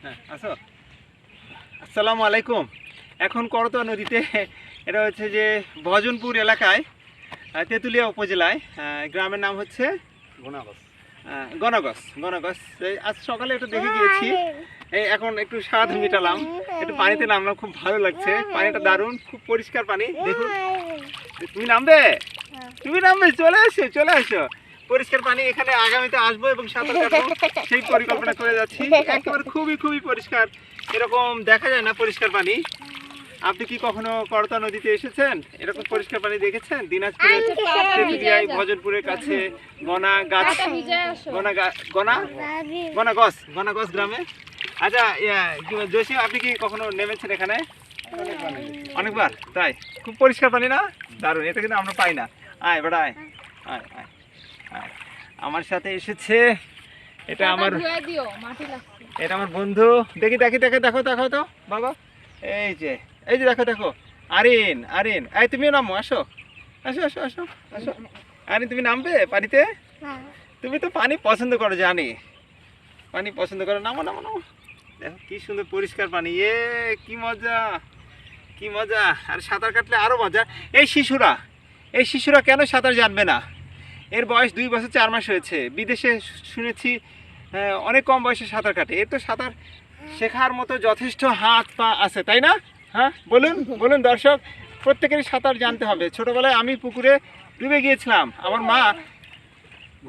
হ্যাঁ আসো। আসসালামু আলাইকুম। এখন করতোয়া নদীতে, এটা হচ্ছে যে ভজনপুর এলাকায়, তেঁতুলিয়া উপজেলায়, গ্রামের নাম হচ্ছে ঘনাগছ। গণগছ। গণগছ আজ সকালে একটু দেখে গিয়েছি, এই এখন একটু স্বাদ মিটালাম, একটু পানিতে নামলাম, খুব ভালো লাগছে। পানিটা দারুণ, খুব পরিষ্কার পানি। দেখুন, তুমি নামবে, তুমি নামবে, চলে আসো চলে আসো। পরিষ্কার পানি, এখানে আগামীতে আসবো এবং সাঁতার কাটবো সেই পরিকল্পনা করে যাচ্ছি। একেবারে খুবই খুবই পরিষ্কার, এরকম দেখা যায় না পরিষ্কার পানি। আপনি কি কখনো করতোয়া নদীতে এসেছেন? এরকম পরিষ্কার পানি দেখেছেন? দিনাজপুরের তেঁতুলিয়ায় ভজনপুরের কাছে গনাগছ গ্রামে। আচ্ছা জসিম, আপনি কি কখনো নেমেছেন এখানে? অনেকবার। তাই? খুব পরিষ্কার পানি না? দারুণ, এটা কিন্তু আমরা পাই না। আয় বেড়া আয় আয় আয় আয়। আমার সাথে এসেছে, এটা আমার বন্ধু। দেখি দেখি দেখে দেখো দেখো তো বাবা, এই যে দেখো দেখো, আরিন। আরিন, এই তুমিও নামো, আসো আসো আসো আসো আসো। আরিন, তুমি নামবে পানিতে? তুমি তো পানি পছন্দ করো, জানি পানি পছন্দ করো। নামো নামো নামো। দেখো কি সুন্দর পরিষ্কার পানি, কি মজা কি মজা। আর সাঁতার কাটলে আরো মজা। এই শিশুরা কেন সাঁতার জানবে না? এর বয়স 2 বছর 4 মাস হয়েছে। বিদেশে শুনেছি অনেক কম বয়সে সাঁতার কাটে। এর তো সাঁতার শেখার মতো যথেষ্ট হাত পা আছে, তাই না? হ্যাঁ বলুন বলুন দর্শক, প্রত্যেকেরই সাঁতার জানতে হবে। ছোটোবেলায় আমি পুকুরে ডুবে গিয়েছিলাম, আমার মা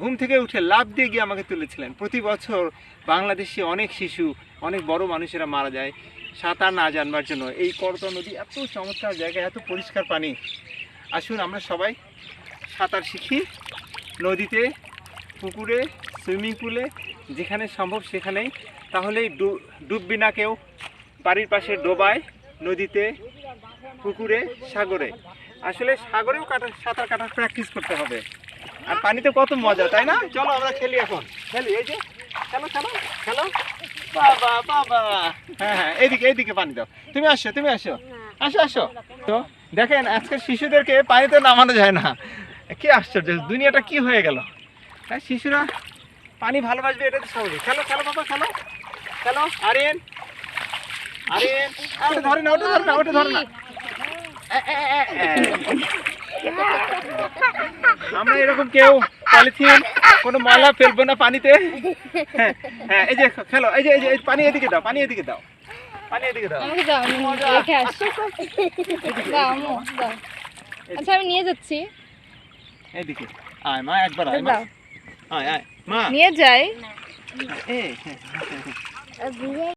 ঘুম থেকে উঠে লাফ দিয়ে গিয়ে আমাকে তুলেছিলেন। প্রতি বছর বাংলাদেশে অনেক শিশু, অনেক বড় মানুষেরা মারা যায় সাঁতার না জানবার জন্য। এই করতোয়া নদী এত চমৎকার জায়গা, এত পরিষ্কার পানি। আসুন আমরা সবাই সাঁতার শিখি, নদীতে, পুকুরে, সুইমিং পুলে, যেখানে সম্ভব সেখানেই। তাহলেই ডুববি না কেউ। বাড়ির পাশে ডোবায়, নদীতে, পুকুরে, সাগরে। আসলে সাগরেও সাঁতার কাটার প্র্যাকটিস করতে হবে। আর পানিতে কত মজা, তাই না? চলো আমরা খেলি, এখন খেলি। এই যে খেলো খেলো খেলো। বাবা বাবা, হ্যাঁ হ্যাঁ, এইদিকে পানি দাও। তুমি আসো আসো আসো। তো দেখেন, আজকের শিশুদেরকে পানিতে নামানো যায় না। কি আশ্চর্য, দুনিয়াটা কি হয়ে গেল। হ্যাঁ, শিশুরা পানি ভালোবাসবে, এটা তো স্বাভাবিক। খেলো খেলো বাবা, খেলো খেলো। আরিন আরিন, ওটা ধরে না, ওটা ধরে না। আমরা এরকম কেউ পলিথিন, কোনো ময়লা ফেলবো না পানিতে। হ্যাঁ হ্যাঁ, এই যে খেলো, এই যে পানি এদিকে দাও, পানি এদিকে দাও। আচ্ছা আমি নিয়ে যাচ্ছি। এদিকে আয় মা, একবার আয় মা, আয় আয় মা, নিয়ে যাই। এই